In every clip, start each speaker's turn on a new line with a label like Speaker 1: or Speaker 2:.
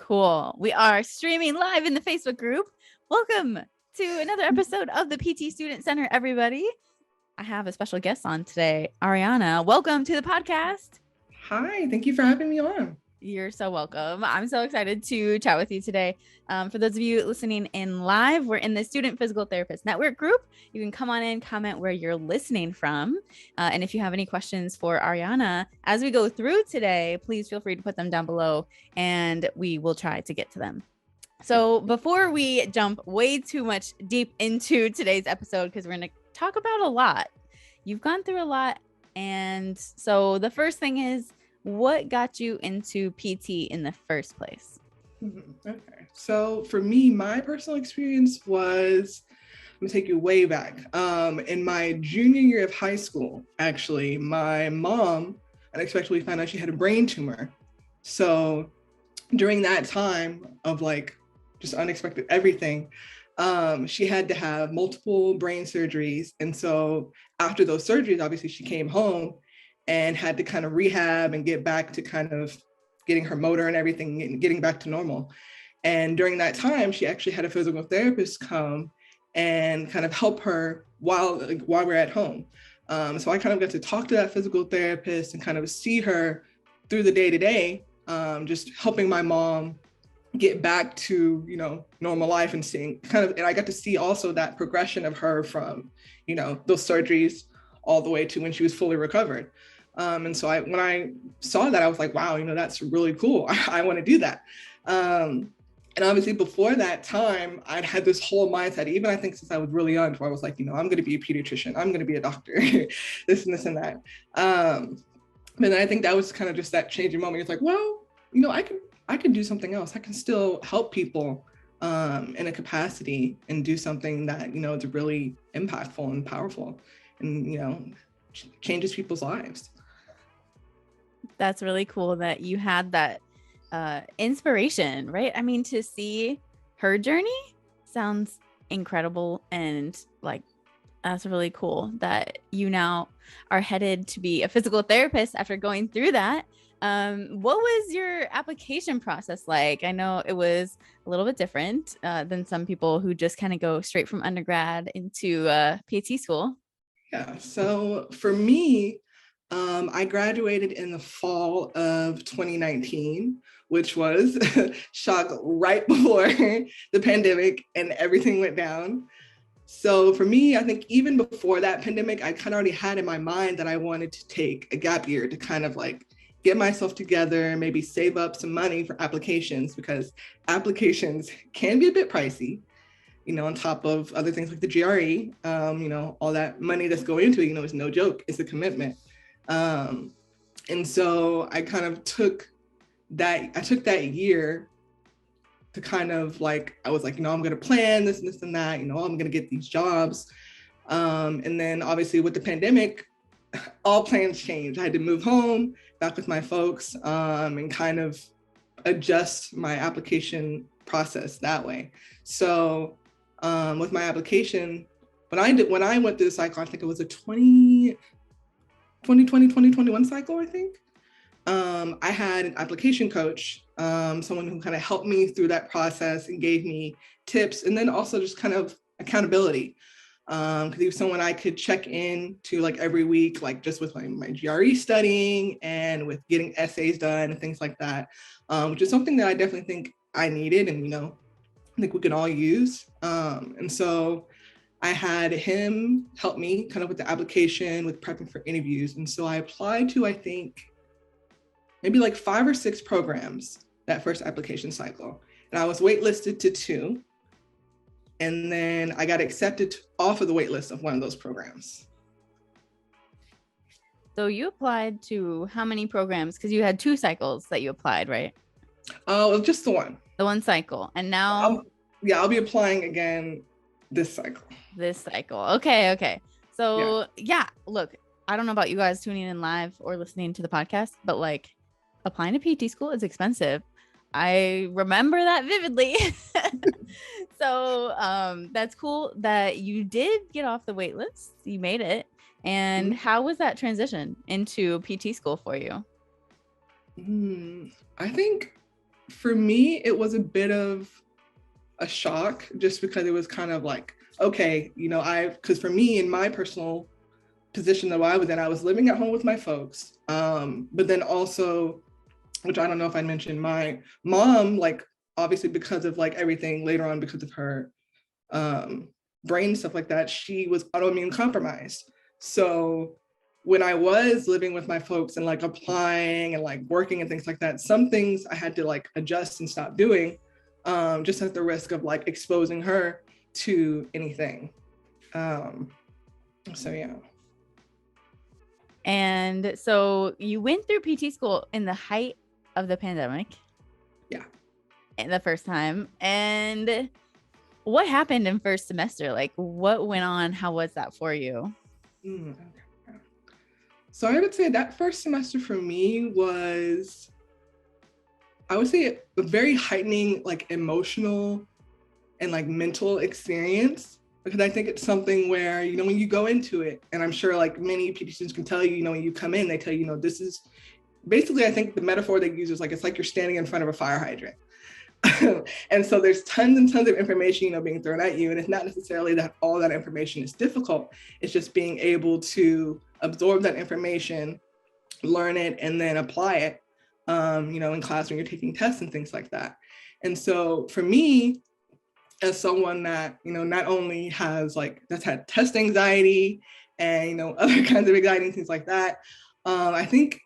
Speaker 1: Cool. We are streaming live in the Facebook group. Welcome to another episode of the PT Student Center, everybody. I have a special guest on today, Ariana. Welcome to the podcast.
Speaker 2: Hi, thank you for having me on.
Speaker 1: You're so welcome. I'm so excited to chat with you today. For those of you listening in live, we're in the Student Physical Therapist Network group. You can come on in, comment where you're listening from. And if you have any questions for Ariana as we go through today, please feel free to put them down below and we will try to get to them. So before we jump way too much deep into today's episode, because we're going to talk about a lot, you've gone through a lot. And so the first thing is, what got you into PT in the first place?
Speaker 2: Okay, so for me, my personal experience was, I'm gonna take you way back. In my junior year of high school, actually, my mom unexpectedly found out she had a brain tumor. So during that time of like just unexpected everything, she had to have multiple brain surgeries. And so after those surgeries, obviously she came home and had to kind of rehab and get back to kind of getting her motor and everything and getting back to normal. And during that time, she actually had a physical therapist come and kind of help her while we're at home. So I kind of got to talk to that physical therapist and kind of see her through the day-to-day, just helping my mom get back to, normal life and seeing and I got to see also that progression of her from, those surgeries all the way to when she was fully recovered. And so when I saw that, I was like, wow, that's really cool. I want to do that. And obviously before that time, I'd had this whole mindset, even I think since I was really young, where I was like, I'm going to be a pediatrician. I'm going to be a doctor, this and this and that. But then I think that was kind of just that changing moment. It's like, well, I can do something else. I can still help people in a capacity and do something that, is really impactful and powerful and, changes people's lives.
Speaker 1: That's really cool that you had that inspiration, right? I mean, to see her journey sounds incredible. And like, that's really cool that you now are headed to be a physical therapist after going through that. What was your application process like? I know it was a little bit different than some people who just kind of go straight from undergrad into PT school.
Speaker 2: Yeah, so for me, I graduated in the fall of 2019, which was shock right before the pandemic and everything went down. So for me, I think even before that pandemic, I kind of already had in my mind that I wanted to take a gap year to kind of like get myself together, maybe save up some money for applications, because applications can be a bit pricey, on top of other things like the GRE, all that money that's going into it, is no joke, it's a commitment. And so I kind of took that year to kind of like, I was like, I'm going to plan this and this and that, I'm going to get these jobs. And then obviously with the pandemic, all plans changed. I had to move home back with my folks and kind of adjust my application process that way. So with my application, when I went through the cycle, I think it was a 2020, 2021 cycle, I think. I had an application coach, someone who kind of helped me through that process and gave me tips, and then also just kind of accountability. Because he was someone I could check in to like every week, like just with my GRE studying and with getting essays done and things like that, which is something that I definitely think I needed and, I think we can all use. And so I had him help me kind of with the application, with prepping for interviews. And so I applied to, I think, maybe like 5 or 6 programs that first application cycle. And I was waitlisted to 2. And then I got accepted off of the wait list of one of those programs.
Speaker 1: So you applied to how many programs? Because you had 2 cycles that you applied, right?
Speaker 2: Oh, just the one.
Speaker 1: The one cycle. And now?
Speaker 2: I'll be applying again this cycle.
Speaker 1: Okay. So yeah, look, I don't know about you guys tuning in live or listening to the podcast, but like applying to PT school is expensive. I remember that vividly. So that's cool that you did get off the wait list. You made it. And how was that transition into PT school for you?
Speaker 2: I think for me, it was a bit of a shock just because it was kind of like, okay, because for me, in my personal position that I was in, I was living at home with my folks. But then also, which I don't know if I mentioned, my mom, like, obviously because of like everything later on, because of her brain stuff like that, she was autoimmune compromised. So when I was living with my folks and like applying and like working and things like that, some things I had to like adjust and stop doing, just at the risk of like exposing her to anything. So yeah.
Speaker 1: And so you went through PT school in the height of the pandemic.
Speaker 2: Yeah.
Speaker 1: The first time. And what happened in first semester? Like, what went on? How was that for you?
Speaker 2: Okay. So I would say that first semester for me was, I would say, a very heightening, like, emotional and like mental experience, because I think it's something where, when you go into it, and I'm sure like many PT students can tell you, when you come in, they tell you, this is basically, I think the metaphor they use is like, it's like you're standing in front of a fire hydrant. And so there's tons and tons of information, being thrown at you. And it's not necessarily that all that information is difficult. It's just being able to absorb that information, learn it, and then apply it, in class when you're taking tests and things like that. And so for me, as someone that, not only has like, that's had test anxiety and, other kinds of anxiety and things like that, I think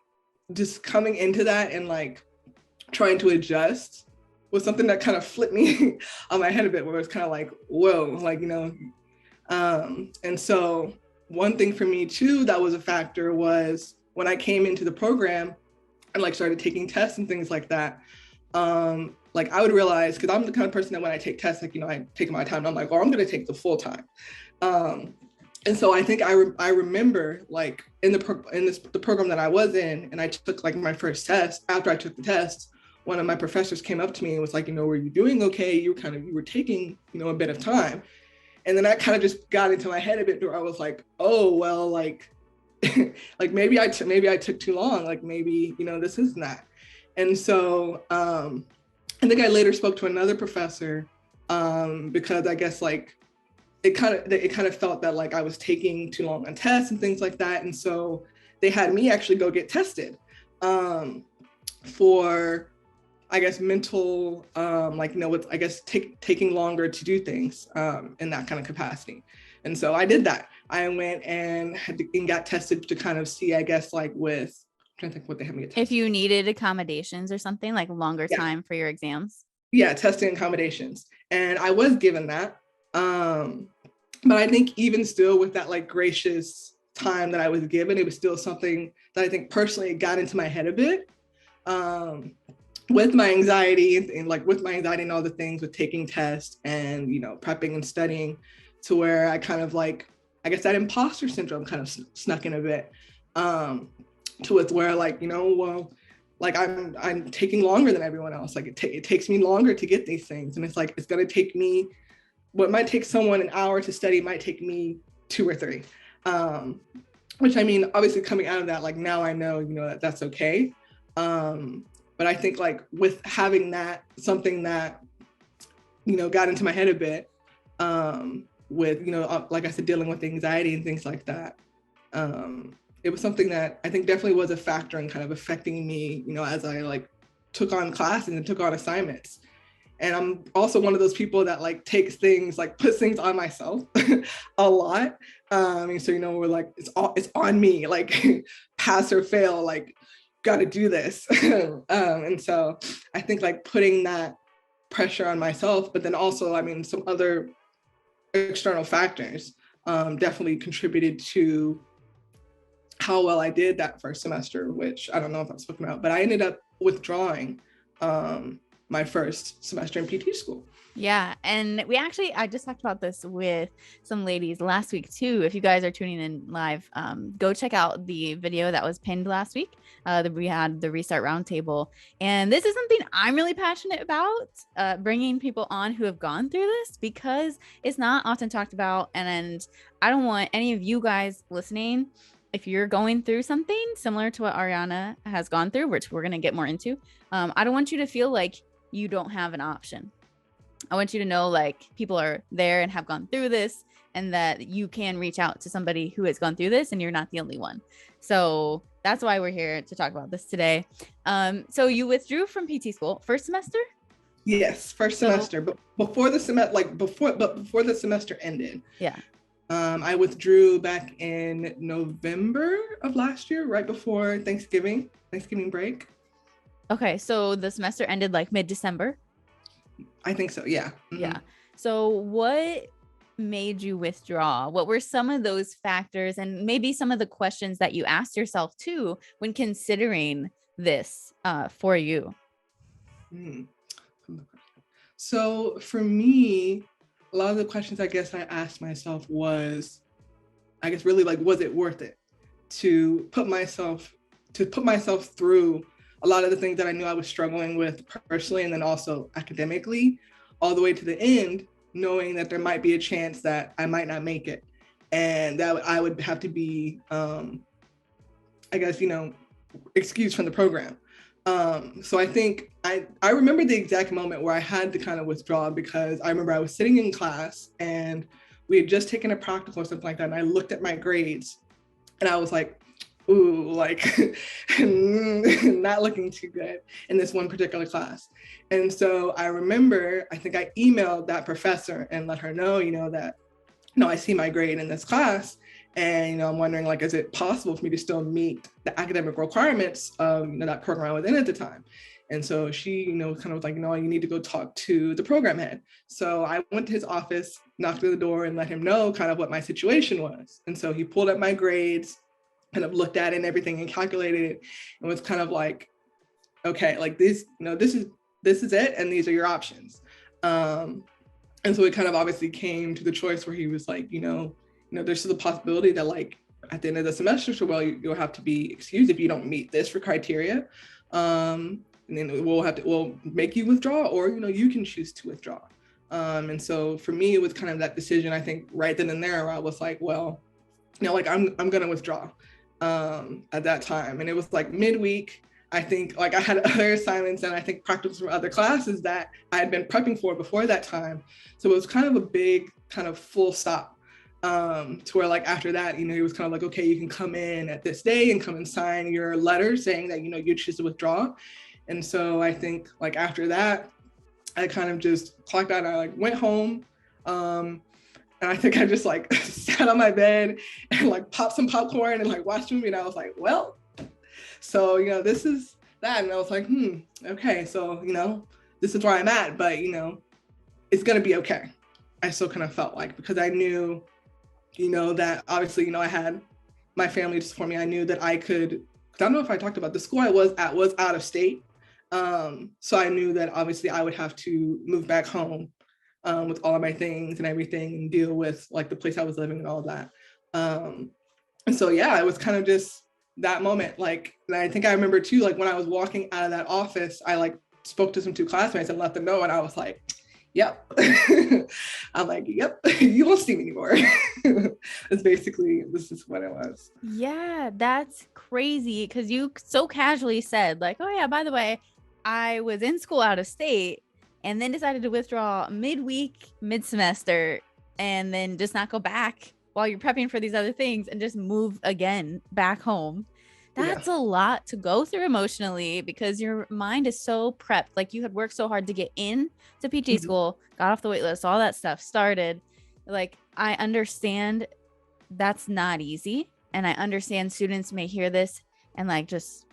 Speaker 2: just coming into that and like trying to adjust was something that kind of flipped me on my head a bit, where it's kind of like, whoa, like, and so one thing for me too, that was a factor, was when I came into the program and like started taking tests and things like that, like I would realize, because I'm the kind of person that when I take tests, like, I take my time, and I'm like, oh, I'm going to take the full time. And so I think I remember like the program that I was in, and I took like my first test. After I took the test, one of my professors came up to me and was like, were you doing okay? You were taking, a bit of time. And then that kind of just got into my head a bit, where I was like, oh, well, like, like maybe I took too long. Like maybe, this isn't that. And so I think I later spoke to another professor, because I guess like it kind of felt that like I was taking too long on tests and things like that. And so they had me actually go get tested for, I guess, mental, with, I guess, taking longer to do things in that kind of capacity. And so I did that. I went and got tested to kind of see, I guess, like with, I'm trying to think what they had me get tested.
Speaker 1: If you needed accommodations or something, like longer time for your exams.
Speaker 2: Yeah, testing accommodations. And I was given that. But I think even still, with that like gracious time that I was given, it was still something that I think personally got into my head a bit. With my anxiety and like with my anxiety and all the things with taking tests and, prepping and studying, to where I kind of like, I guess that imposter syndrome kind of snuck in a bit, to with where like, well, like I'm taking longer than everyone else. Like it takes me longer to get these things. And it's like, it's going to take me, what might take someone an hour to study might take me 2 or 3. Which, I mean, obviously coming out of that, like now I know, that that's okay. But I think like with having that, something that, got into my head a bit, with, like I said, dealing with anxiety and things like that. It was something that I think definitely was a factor in kind of affecting me, as I like took on classes and took on assignments. And I'm also one of those people that like takes things, like puts things on myself a lot. So, we're like, it's on me, like pass or fail, like got to do this. And so I think like putting that pressure on myself, but then also, I mean, some other external factors definitely contributed to how well I did that first semester, which I don't know if I've spoken about, but I ended up withdrawing my first semester in PT school.
Speaker 1: Yeah. And I just talked about this with some ladies last week too. If you guys are tuning in live, go check out the video that was pinned last week. We had the Restart Roundtable. And this is something I'm really passionate about, bringing people on who have gone through this, because it's not often talked about. And I don't want any of you guys listening, if you're going through something similar to what Ariana has gone through, which we're going to get more into, I don't want you to feel like you don't have an option. I want you to know like people are there and have gone through this, and that you can reach out to somebody who has gone through this and you're not the only one. So that's why we're here to talk about this today. So you withdrew from PT school first semester?
Speaker 2: Yes, first semester, but before the semester ended.
Speaker 1: Yeah.
Speaker 2: I withdrew back in November of last year, right before Thanksgiving break.
Speaker 1: Okay, so the semester ended like mid-December?
Speaker 2: I think so, yeah.
Speaker 1: Mm-hmm. Yeah. So what made you withdraw? What were some of those factors, and maybe some of the questions that you asked yourself too when considering this for you?
Speaker 2: So for me, a lot of the questions I guess I asked myself was, I guess really like, was it worth it to put myself through a lot of the things that I knew I was struggling with personally and then also academically, all the way to the end, knowing that there might be a chance that I might not make it and that I would have to be, I guess, excused from the program. So I think I remember the exact moment where I had to kind of withdraw, because I remember I was sitting in class and we had just taken a practical or something like that. And I looked at my grades and I was like, ooh, like not looking too good in this one particular class. And so I remember, I think I emailed that professor and let her know, that, I see my grade in this class. And, I'm wondering, like, is it possible for me to still meet the academic requirements of, that program I was in at the time? And so she, kind of was like, no, you need to go talk to the program head. So I went to his office, knocked on the door and let him know kind of what my situation was. And so he pulled up my grades, kind of looked at it and everything and calculated it and was kind of like, okay, like this, this is it. And these are your options. And so it kind of obviously came to the choice where he was like, there's still the possibility that like at the end of the semester, so you'll have to be excused if you don't meet this for criteria. And then we'll make you withdraw, or, you can choose to withdraw. And so for me, it was kind of that decision, I think right then and there, where I was like, well, like I'm going to withdraw at that time. And it was like midweek. I think like I had other assignments and I think practicals from other classes that I had been prepping for before that time. So it was kind of a big kind of full stop to where like after that, he was kind of like, okay, you can come in at this day and come and sign your letter saying that, you choose to withdraw. And so I think like after that, I kind of just clocked out. I like went home. And I think I just like sat on my bed and like popped some popcorn and like watched a movie. And I was like, well, so, this is that. And I was like, okay. So, this is where I'm at, but, it's going to be okay. I still kind of felt like, because I knew, that obviously, I had my family to support me. I knew that I could, because I don't know if I talked about the school I was at was out of state. So I knew that obviously I would have to move back home with all of my things and everything and deal with like the place I was living and all of that. And so, yeah, it was kind of just that moment. Like, and I think I remember too, like when I was walking out of that office, I like spoke to some two classmates and let them know. And I was like, yep. I'm like, yep, you won't see me anymore. This is what it was.
Speaker 1: Yeah, that's crazy. Cause you so casually said like, oh yeah, by the way, I was in school out of state and then decided to withdraw midweek, mid-semester, and then just not go back while you're prepping for these other things and just move again back home. That's a lot to go through emotionally, because your mind is so prepped. Like you had worked so hard to get in to PT school, got off the wait list, all that stuff started. Like I understand that's not easy. And I understand students may hear this and like just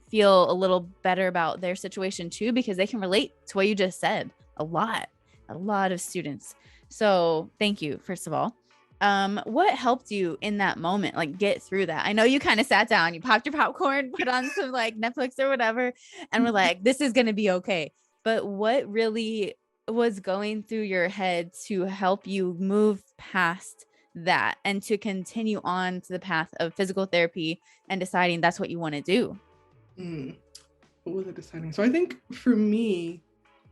Speaker 1: feel a little better about their situation too, because they can relate to what you just said. A lot of students. So thank you, first of all. What helped you in that moment, like get through that? I know you kind of sat down, you popped your popcorn, put on some like Netflix or whatever, and we're like, this is going to be okay. But what really was going through your head to help you move past that and to continue on to the path of physical therapy and deciding that's what you want to do?
Speaker 2: What was I deciding? So I think for me,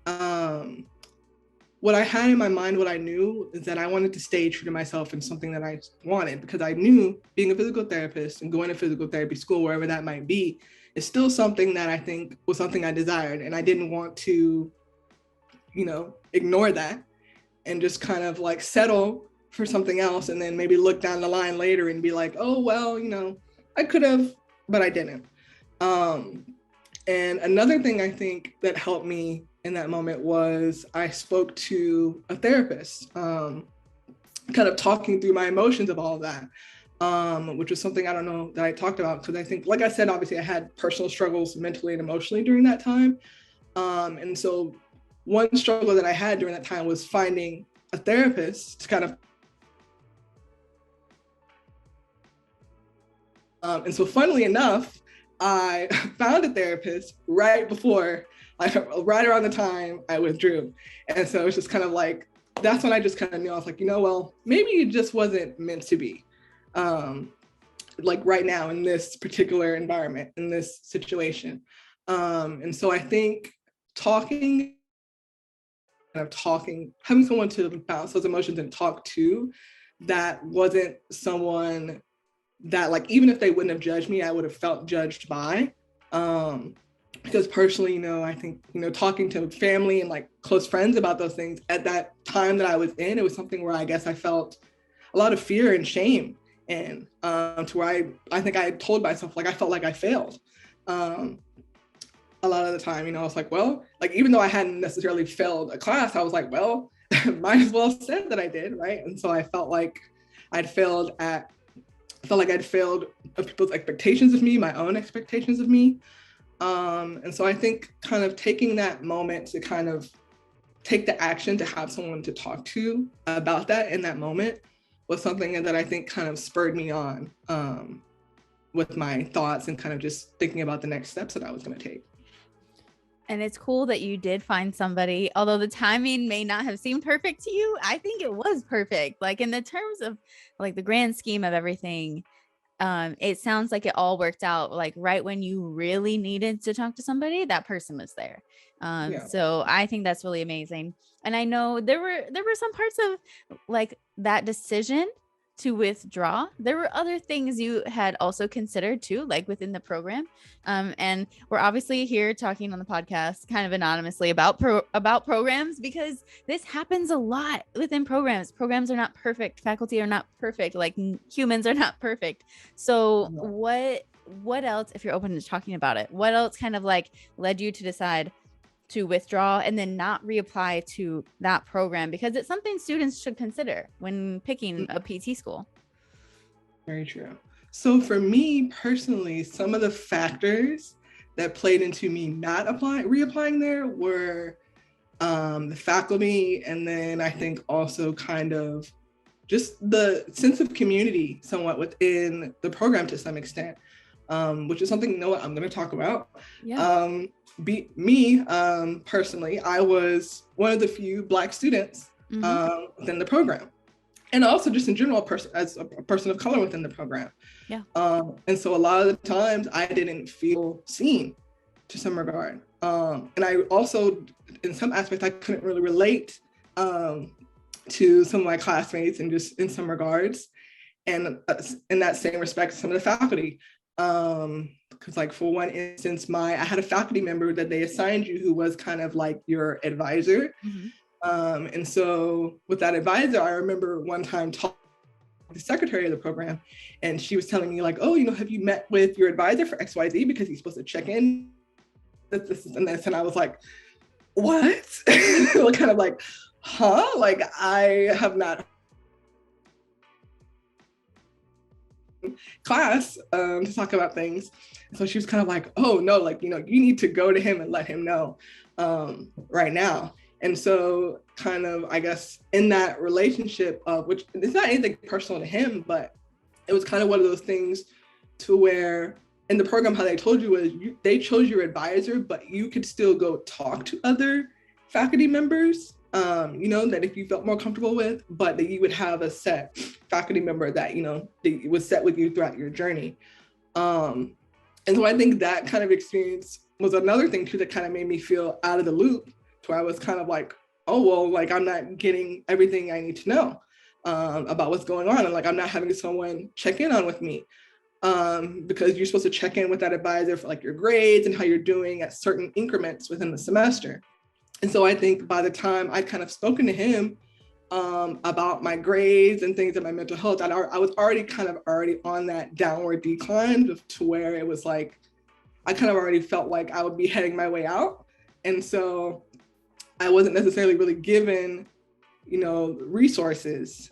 Speaker 2: what I had in my mind, what I knew is that I wanted to stay true to myself and something that I wanted, because I knew being a physical therapist and going to physical therapy school, wherever that might be, is still something that I think was something I desired. And I didn't want to, ignore that and just kind of like settle for something else and then maybe look down the line later and be like, oh, well, I could have, but I didn't. And another thing I think that helped me in that moment was I spoke to a therapist, kind of talking through my emotions of all of that, which was something I don't know that I talked about because I think, like I said, obviously I had personal struggles mentally and emotionally during that time. And so one struggle that I had during that time was finding a therapist to kind of and so funnily enough, I found a therapist right before, like right around the time I withdrew. And so it's just kind of like, that's when I just kind of knew, I was like, well, maybe it just wasn't meant to be. Like right now in this particular environment, in this situation. And so I think having someone to bounce those emotions and talk to, that wasn't someone that, like, even if they wouldn't have judged me, I would have felt judged by. Because personally, I think, talking to family and like close friends about those things at that time that I was in, it was something where I guess I felt a lot of fear and shame. And to where I think I told myself, like, I felt like I failed. A lot of the time, I was like, well, like, even though I hadn't necessarily failed a class, I was like, well, might as well said that I did, right? And so I felt like I'd failed of people's expectations of me, my own expectations of me. And so I think kind of taking that moment to kind of take the action to have someone to talk to about that in that moment was something that I think kind of spurred me on with my thoughts and kind of just thinking about the next steps that I was going to take.
Speaker 1: And it's cool that you did find somebody, although the timing may not have seemed perfect to you. I think it was perfect. Like in the terms of like the grand scheme of everything, it sounds like it all worked out. Like right when you really needed to talk to somebody, that person was there. So I think that's really amazing. And I know there were some parts of like that decision to withdraw. There were other things you had also considered too, like within the program. And we're obviously here talking on the podcast kind of anonymously about programs because this happens a lot within programs. Programs are not perfect. Faculty are not perfect. Like humans are not perfect. So what else, if you're open to talking about it, what else kind of like led you to decide to withdraw and then not reapply to that program? Because it's something students should consider when picking a PT school.
Speaker 2: Very true. So for me personally, some of the factors that played into me not reapplying there were the faculty, and then I think also kind of just the sense of community somewhat within the program to some extent, which is something I'm going to talk about. Yeah. Personally, I was one of the few Black students within the program. And also just in general, as a person of color within the program. Yeah. And so a lot of the times I didn't feel seen to some regard. And I also, in some aspects, I couldn't really relate to some of my classmates and just in some regards. And in that same respect, some of the faculty. Because like for one instance, I had a faculty member that they assigned you who was kind of like your advisor. Mm-hmm. And so with that advisor, I remember one time talking to the secretary of the program, and she was telling me like, oh, have you met with your advisor for XYZ because he's supposed to check in this and this. And I was like, what? Kind of like, huh? Like I have not class to talk about things. So she was kind of like, oh no, like, you need to go to him and let him know right now. And so kind of, I guess, in that relationship of, which it's not anything personal to him, but it was kind of one of those things to where in the program, how they told you was they chose your advisor, but you could still go talk to other faculty members, that if you felt more comfortable with, but that you would have a set faculty member that, that was set with you throughout your journey. And so I think that kind of experience was another thing too, that kind of made me feel out of the loop, to where I was kind of like, oh, well, like I'm not getting everything I need to know about what's going on. And like, I'm not having someone check in on with me. because you're supposed to check in with that advisor for like your grades and how you're doing at certain increments within the semester. And so I think by the time I kind of spoken to him about my grades and things and my mental health, I was already on that downward decline to where it was like, I kind of already felt like I would be heading my way out. And so I wasn't necessarily really given, resources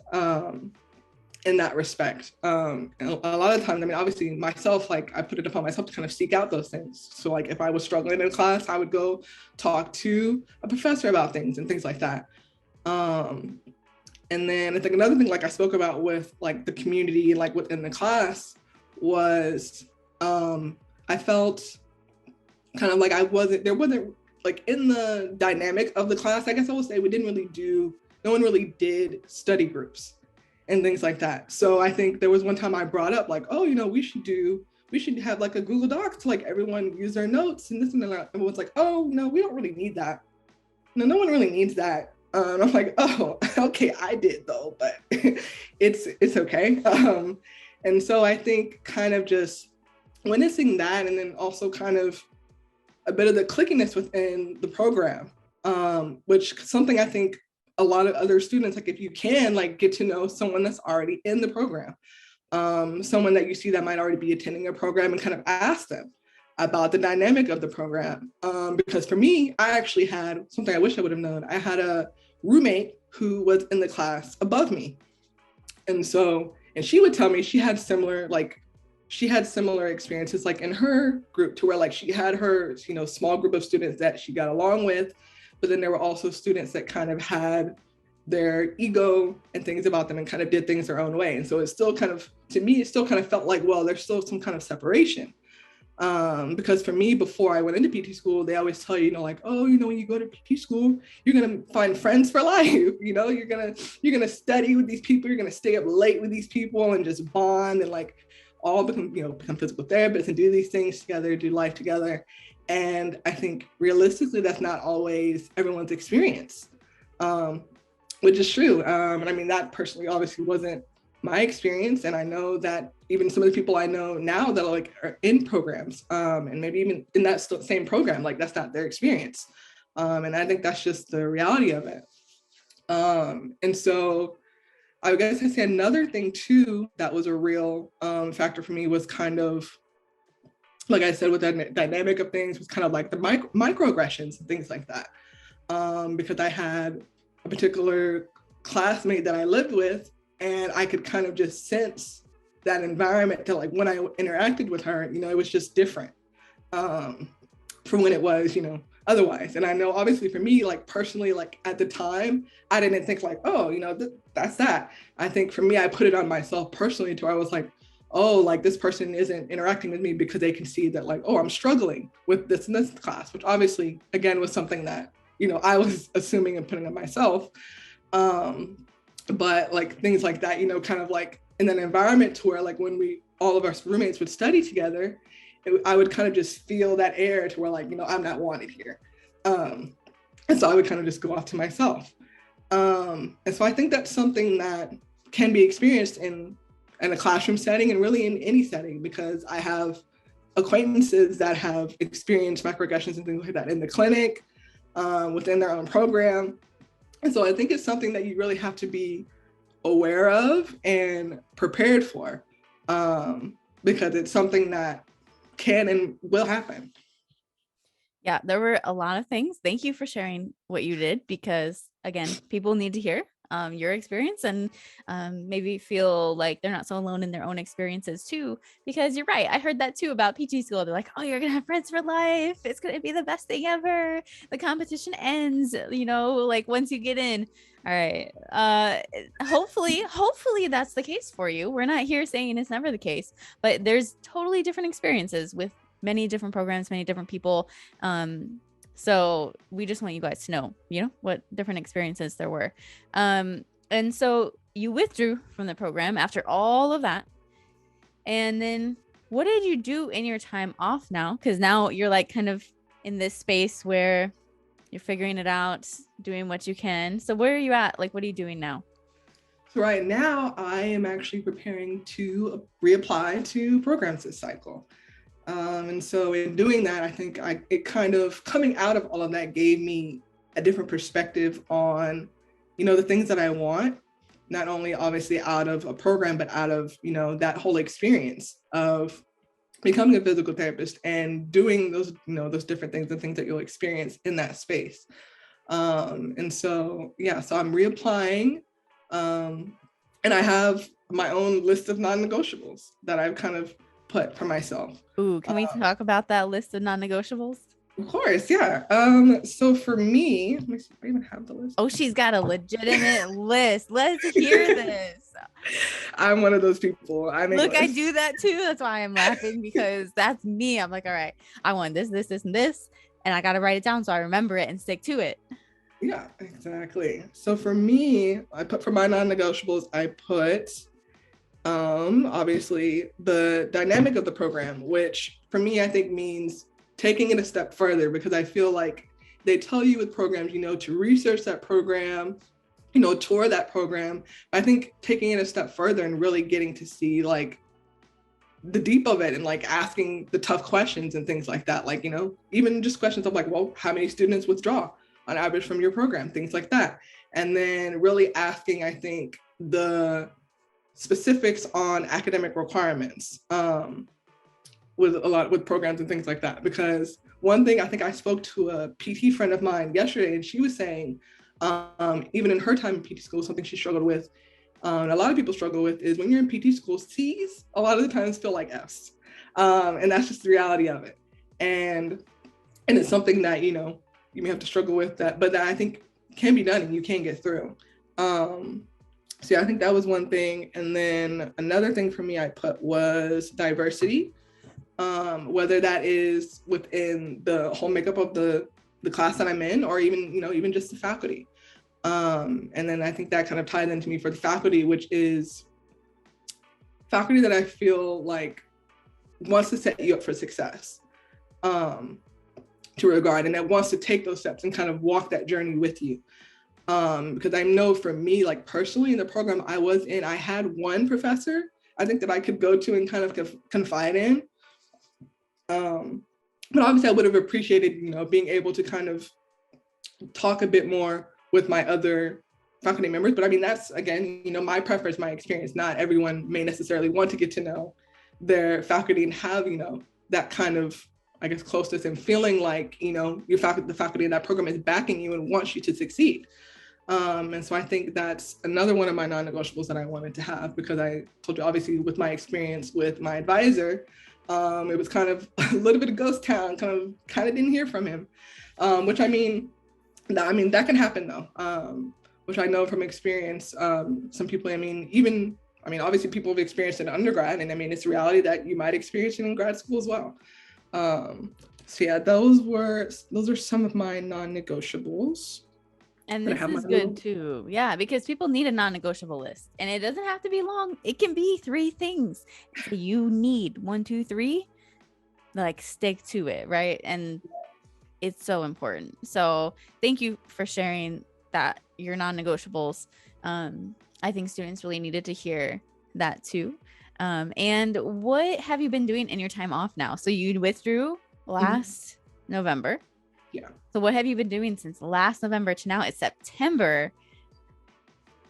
Speaker 2: in that respect. And a lot of times, I mean, obviously myself, like I put it upon myself to kind of seek out those things. So like if I was struggling in class, I would go talk to a professor about things and things like that. And then I think another thing, like I spoke about with like the community, like within the class, was I felt kind of like there wasn't like in the dynamic of the class, I guess I would say no one really did study groups and things like that. So I think there was one time I brought up like, oh, we should have like a Google Docs to like everyone use their notes and this and that. Everyone's like, oh, no, we don't really need that. No one really needs that. I'm like, oh, okay, I did though, but it's okay. And so I think kind of just witnessing that, and then also kind of a bit of the clickiness within the program, which something I think a lot of other students, like if you can like get to know someone that's already in the program, someone that you see that might already be attending a program, and kind of ask them about the dynamic of the program. Because for me, I actually had something I wish I would have known. I had a roommate who was in the class above me. And she would tell me she had similar experiences like in her group, to where like she had her, small group of students that she got along with, but then there were also students that kind of had their ego and things about them and kind of did things their own way. And so to me, it still kind of felt like, well, there's still some kind of separation. Because for me, before I went into PT school, they always tell you, like, oh, when you go to PT school, you're going to find friends for life. You're going to study with these people. You're going to stay up late with these people and just bond and like all become physical therapists and do these things together, do life together. And I think realistically, that's not always everyone's experience, which is true. And I mean, that personally obviously wasn't my experience. And I know that even some of the people I know now that are in programs, and maybe even in that same program, like that's not their experience. And I think that's just the reality of it. And so I guess I'd say another thing too, that was a real factor for me was kind of, like I said, with that dynamic of things, was kind of like the microaggressions and things like that. Because I had a particular classmate that I lived with, and I could kind of just sense that environment that like when I interacted with her, it was just different from when it was, otherwise. And I know obviously for me, like personally, like at the time, I didn't think like, oh, that's that. I think for me, I put it on myself personally to where I was like, oh, like this person isn't interacting with me because they can see that like, oh, I'm struggling with this and this class, which obviously, again, was something that, I was assuming and putting on myself. But like things like that, kind of like in an environment to where like when all of our roommates would study together, I would kind of just feel that air to where like, I'm not wanted here. And so I would kind of just go off to myself. And so I think that's something that can be experienced in a classroom setting and really in any setting, because I have acquaintances that have experienced microaggressions and things like that in the clinic, within their own program. And so I think it's something that you really have to be aware of and prepared for, because it's something that can and will happen.
Speaker 1: Yeah, there were a lot of things. Thank you for sharing what you did, because again, people need to hear your experience and maybe feel like they're not so alone in their own experiences too, because you're right. I heard that too about PT school. They're like, oh, you're gonna have friends for life. It's gonna be the best thing ever. The competition ends, like once you get in. All right. Hopefully that's the case for you. We're not here saying it's never the case, but there's totally different experiences with many different programs, many different people. So we just want you guys to know, what different experiences there were. And so you withdrew from the program after all of that. And then what did you do in your time off now? Because now you're like kind of in this space where you're figuring it out, doing what you can. So where are you at? Like, what are you doing now?
Speaker 2: So right now, I am actually preparing to reapply to programs this cycle. And so in doing that, I think it kind of coming out of all of that gave me a different perspective on, the things that I want, not only obviously out of a program, but out of, that whole experience of becoming a physical therapist and doing those, those different things, the things that you'll experience in that space. And so, yeah, so I'm reapplying. And I have my own list of non-negotiables that I've kind of put for myself.
Speaker 1: Ooh, can we talk about that list of non-negotiables?
Speaker 2: Of course, yeah. So for me, let me see if I even have the list.
Speaker 1: Oh, she's got a legitimate list. Let's hear this.
Speaker 2: I'm one of those people.
Speaker 1: Look, I do that too. That's why I'm laughing, because that's me. I'm like, all right, I want this, this, this, and this, and I got to write it down so I remember it and stick to it.
Speaker 2: Yeah, exactly. So for me, for my non-negotiables, I put obviously the dynamic of the program, which for me, I think means taking it a step further, because I feel like they tell you with programs, to research that program, tour that program. I think taking it a step further and really getting to see like the deep of it and like asking the tough questions and things like that. Like, even just questions of like, well, how many students withdraw on average from your program, things like that. And then really asking, I think, the specifics on academic requirements with programs and things like that. Because one thing, I think I spoke to a PT friend of mine yesterday, and she was saying, even in her time in PT school, something she struggled with, and a lot of people struggle with, is when you're in PT school, C's a lot of the times feel like F's. And that's just the reality of it. And it's something that, you may have to struggle with that, but that I think can be done and you can get through. So yeah, I think that was one thing. And then another thing for me I put was diversity, whether that is within the whole makeup of the class that I'm in, or even, even just the faculty. And then I think that kind of tied into me for the faculty, which is faculty that I feel like wants to set you up for success. To regard, and that wants to take those steps and kind of walk that journey with you. Because I know for me, like personally in the program I was in, I had one professor I think that I could go to and kind of confide in. But obviously I would have appreciated, being able to kind of talk a bit more with my other faculty members. But I mean, that's again, my preference, my experience. Not everyone may necessarily want to get to know their faculty and have, that kind of, I guess, closeness and feeling like, the faculty in that program is backing you and wants you to succeed. And so I think that's another one of my non-negotiables that I wanted to have, because I told you, obviously, with my experience with my advisor, it was kind of a little bit of ghost town, kind of didn't hear from him, which that can happen though, which I know from experience. Some people, obviously people have experienced it in undergrad, and it's a reality that you might experience it in grad school as well. So yeah, those are some of my non-negotiables.
Speaker 1: And this is good too. Yeah, because people need a non-negotiable list, and it doesn't have to be long. It can be 3 things. You need 1, 2, 3, like stick to it, right? And it's so important. So thank you for sharing that, your non-negotiables. I think students really needed to hear that too. And what have you been doing in your time off now? So you withdrew last November.
Speaker 2: Yeah.
Speaker 1: So what have you been doing since last November to now? It's September.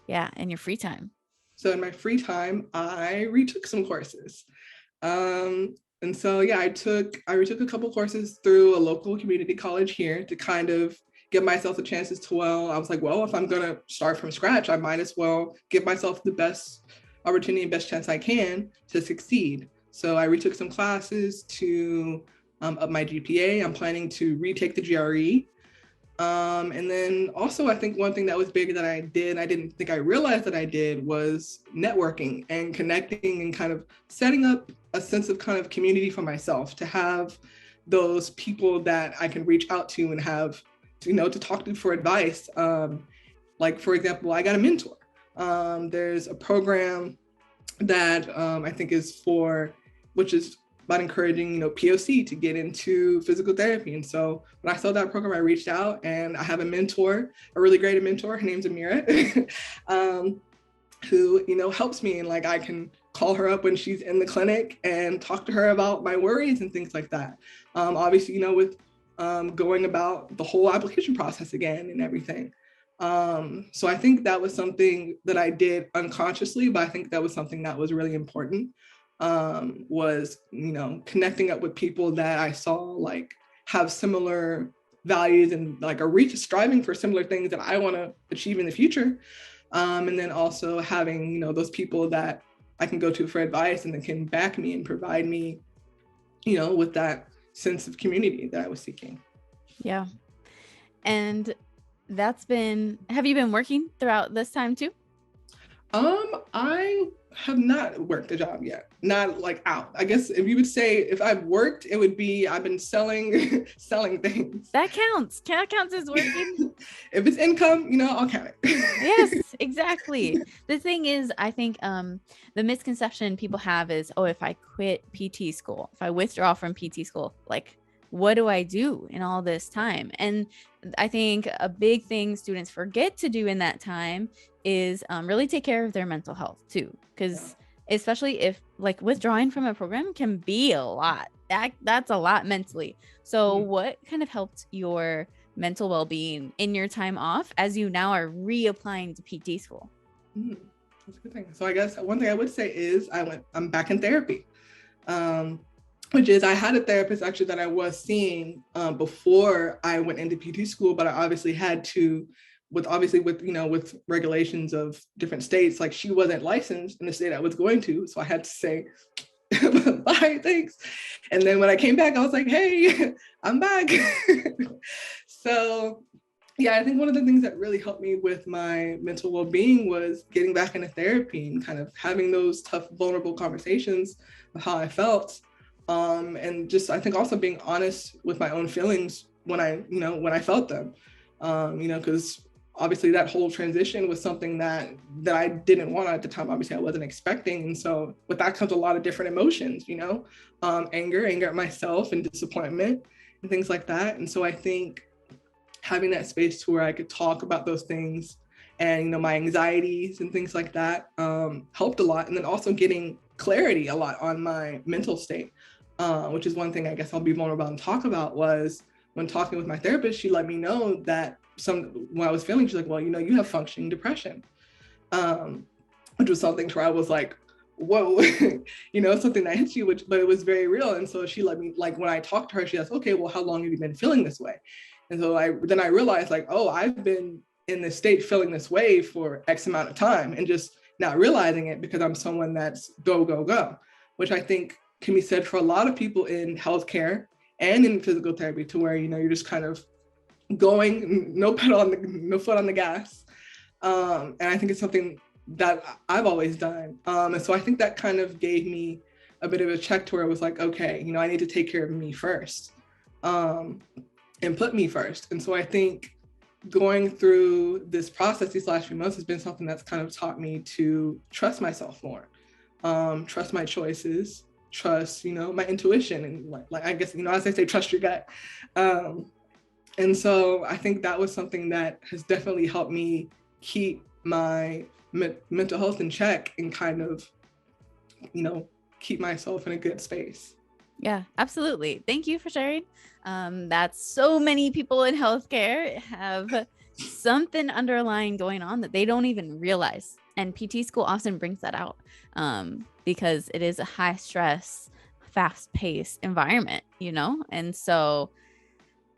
Speaker 1: Yeah, in your free time.
Speaker 2: So in my free time, I retook some courses. And so yeah, I retook a couple courses through a local community college here to kind of give myself a chance I was like, well, if I'm gonna start from scratch, I might as well give myself the best opportunity and best chance I can to succeed. So I retook some classes to up my GPA. I'm planning to retake the GRE. And then also, I think one thing that was big that I did, I didn't think I realized that I did, was networking and connecting and kind of setting up a sense of kind of community for myself, to have those people that I can reach out to and have, to talk to for advice. Like, for example, I got a mentor. There's a program that I think which is about encouraging, POC to get into physical therapy. And so when I saw that program, I reached out, and I have a mentor, a really great mentor. Her name's Amira. who, you know, helps me, and like I can call her up when she's in the clinic and talk to her about my worries and things like that. Obviously, you know, with going about the whole application process again and everything. So I think that was something that I did unconsciously, but I think that was something that was really important, was, you know, connecting up with people that I saw like have similar values and like are striving for similar things that I want to achieve in the future. And then also having, you know, those people that I can go to for advice and that can back me and provide me, you know, with that sense of community that I was seeking.
Speaker 1: Yeah. And have you been working throughout this time too?
Speaker 2: I have not worked a job yet. Not like out. I guess if you would say if I've worked, it would be I've been selling selling things.
Speaker 1: That counts. That counts as working.
Speaker 2: If it's income, you know, I'll count it.
Speaker 1: Yes, exactly. The thing is, I think the misconception people have is, oh, if I quit PT school, if I withdraw from PT school, like what do I do in all this time? And I think a big thing students forget to do in that time is really take care of their mental health too, because especially if like withdrawing from a program can be a lot. That's a lot mentally. So what kind of helped your mental well-being in your time off as you now are reapplying to PT school?
Speaker 2: That's a good thing. So I guess one thing I would say is I'm back in therapy, which is I had a therapist actually that I was seeing before I went into PT school, but I obviously had to, with you know, with regulations of different states, like she wasn't licensed in the state I was going to, so I had to say bye, thanks. And then when I came back, I was like, hey, I'm back. So yeah, I think one of the things that really helped me with my mental well-being was getting back into therapy and kind of having those tough, vulnerable conversations of how I felt. And just, I think also being honest with my own feelings when I felt them, you know, because obviously that whole transition was something that I didn't want at the time. Obviously I wasn't expecting. And so with that comes a lot of different emotions, you know, anger at myself and disappointment and things like that. And so I think having that space to where I could talk about those things and, you know, my anxieties and things like that helped a lot. And then also getting clarity a lot on my mental state, which is one thing I guess I'll be vulnerable and talk about, was when talking with my therapist, she let me know that when I was feeling, she's like, well, you know, you have functioning depression, which was something to where I was like, whoa, you know, something that hits you, but it was very real. And so she let me, like, when I talked to her, she asked, okay, well, how long have you been feeling this way? And so I realized like, oh, I've been in this state feeling this way for X amount of time and just not realizing it because I'm someone that's go, which I think can be said for a lot of people in healthcare and in physical therapy, to where, you know, you're just kind of going, no foot on the gas. And I think it's something that I've always done. And so I think that kind of gave me a bit of a check to where it was like, okay, you know, I need to take care of me first. And put me first. And so I think going through this process these last few months has been something that's kind of taught me to trust myself more, trust my choices, trust, you know, my intuition, and like I guess, you know, as I say, trust your gut. And so I think that was something that has definitely helped me keep my mental health in check and kind of, you know, keep myself in a good space.
Speaker 1: Yeah, absolutely. Thank you for sharing. That's so many people in healthcare have something underlying going on that they don't even realize. And PT school often brings that out because it is a high stress, fast paced environment, you know? And so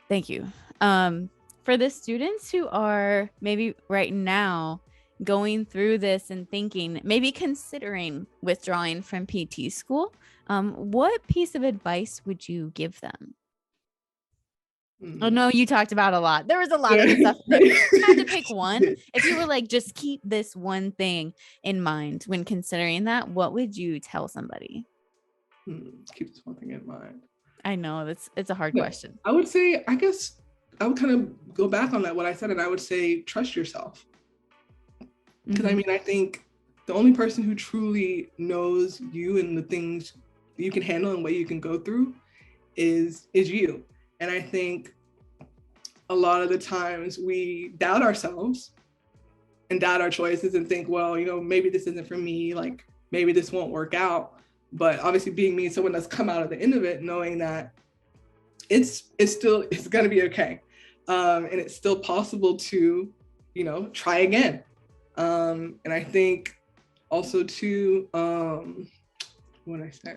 Speaker 1: thank you. For the students who are maybe right now going through this and thinking, maybe considering withdrawing from PT school, what piece of advice would you give them? Oh no, you talked about a lot. There was a lot of stuff. If you had to pick one, if you were like, just keep this one thing in mind when considering that, what would you tell somebody?
Speaker 2: Keep this one thing in mind.
Speaker 1: I know it's a hard question.
Speaker 2: I would say, I guess I would kind of go back on that, what I said, and I would say, trust yourself. Because I mean, I think the only person who truly knows you and the things you can handle and what you can go through is you. And I think a lot of the times we doubt ourselves and doubt our choices and think, well, maybe this isn't for me, like maybe this won't work out. But obviously being me, someone that's come out of the end of it, knowing that it's going to be okay. And it's still possible to, try again. And I think also too, what did I say?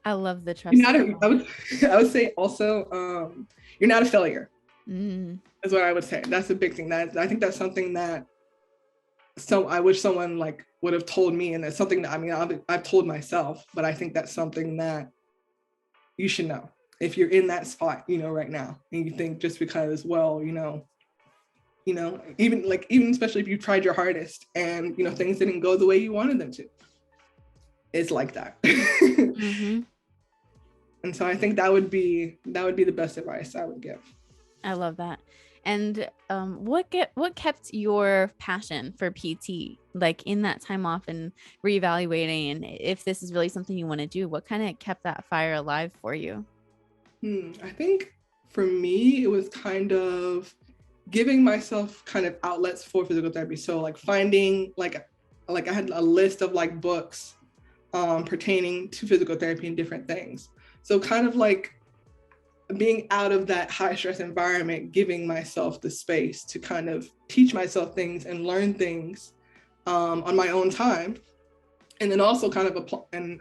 Speaker 1: I love the trust.
Speaker 2: I would say also, you're not a failure. Is what I would say. That's a big thing. That I think that's something that I wish someone like would have told me, and that's something that I've told myself, but I think that's something that you should know if you're in that spot, right now, and you think just because, well, even especially if you tried your hardest and things didn't go the way you wanted them to. It's like that. And so I think that would be the best advice I would give.
Speaker 1: I love that. And what kept your passion for PT, like in that time off and reevaluating, and if this is really something you want to do, what kind of kept that fire alive for you?
Speaker 2: I think for me, it was kind of giving myself kind of outlets for physical therapy. So like finding like I had a list of like books pertaining to physical therapy and different things. So kind of like being out of that high stress environment, giving myself the space to kind of teach myself things and learn things on my own time. And then also kind of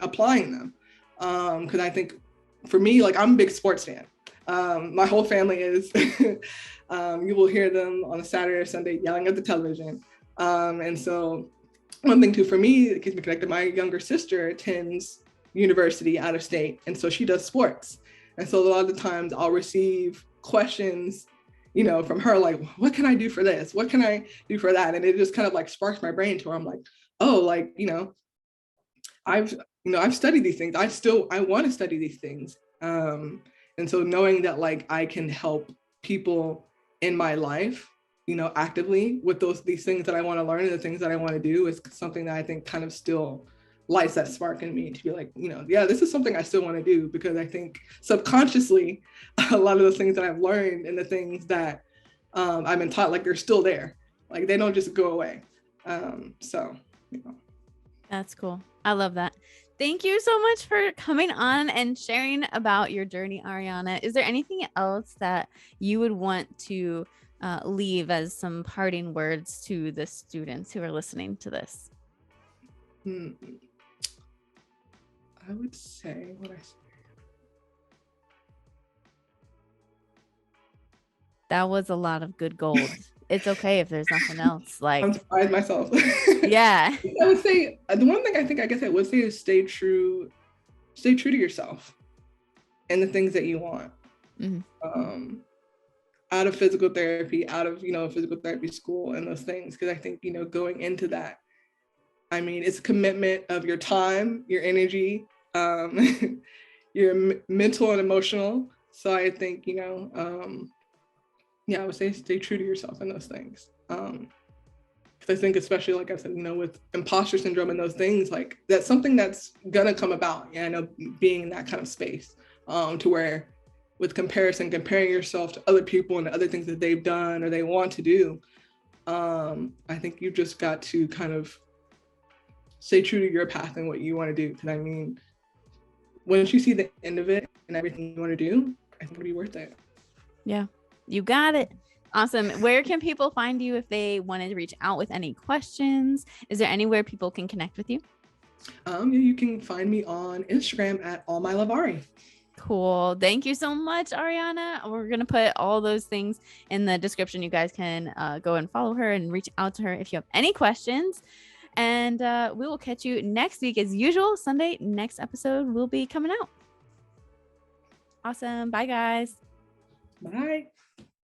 Speaker 2: applying them. Because I think for me, like I'm a big sports fan. My whole family is, you will hear them on a Saturday or Sunday yelling at the television. And so one thing too, for me, it keeps me connected. My younger sister attends university out of state. And so she does sports. And so a lot of the times I'll receive questions, from her, like, what can I do for this? What can I do for that? And it just kind of like sparks my brain to where I'm like, oh, like, I've studied these things. I want to study these things. And so knowing that like I can help people in my life, actively with these things that I want to learn and the things that I want to do is something that I think kind of still lights that spark in me to be like, yeah, this is something I still want to do, because I think subconsciously, a lot of those things that I've learned and the things that I've been taught, like they're still there. Like they don't just go away.
Speaker 1: That's cool. I love that. Thank you so much for coming on and sharing about your journey, Ariana. Is there anything else that you would want to leave as some parting words to the students who are listening to this?
Speaker 2: I would say
Speaker 1: that was a lot of good gold. It's okay if there's nothing else. Like,
Speaker 2: I'm surprised myself.
Speaker 1: Yeah.
Speaker 2: I would say the one thing I guess I would say is stay true to yourself and the things that you want. Out of physical therapy, out of physical therapy school and those things, because I think going into that, I mean, it's a commitment of your time, your energy, your mental and emotional. So I think I would say stay true to yourself in those things. Because I think, especially like I said, with imposter syndrome and those things, like that's something that's gonna come about. Yeah, I know, being in that kind of space, to where with comparing yourself to other people and the other things that they've done or they want to do, I think you've just got to kind of stay true to your path and what you want to do. Because I mean, once you see the end of it and everything you want to do, I think it'll be worth it.
Speaker 1: Yeah, you got it. Awesome. Where can people find you if they wanted to reach out with any questions? Is there anywhere people can connect with you?
Speaker 2: You can find me on Instagram at allmyloveari.
Speaker 1: Cool. Thank you so much, Ariana. We're going to put all those things in the description. You guys can go and follow her and reach out to her if you have any questions. And we will catch you next week as usual. Sunday, next episode will be coming out. Awesome. Bye, guys.
Speaker 2: Bye.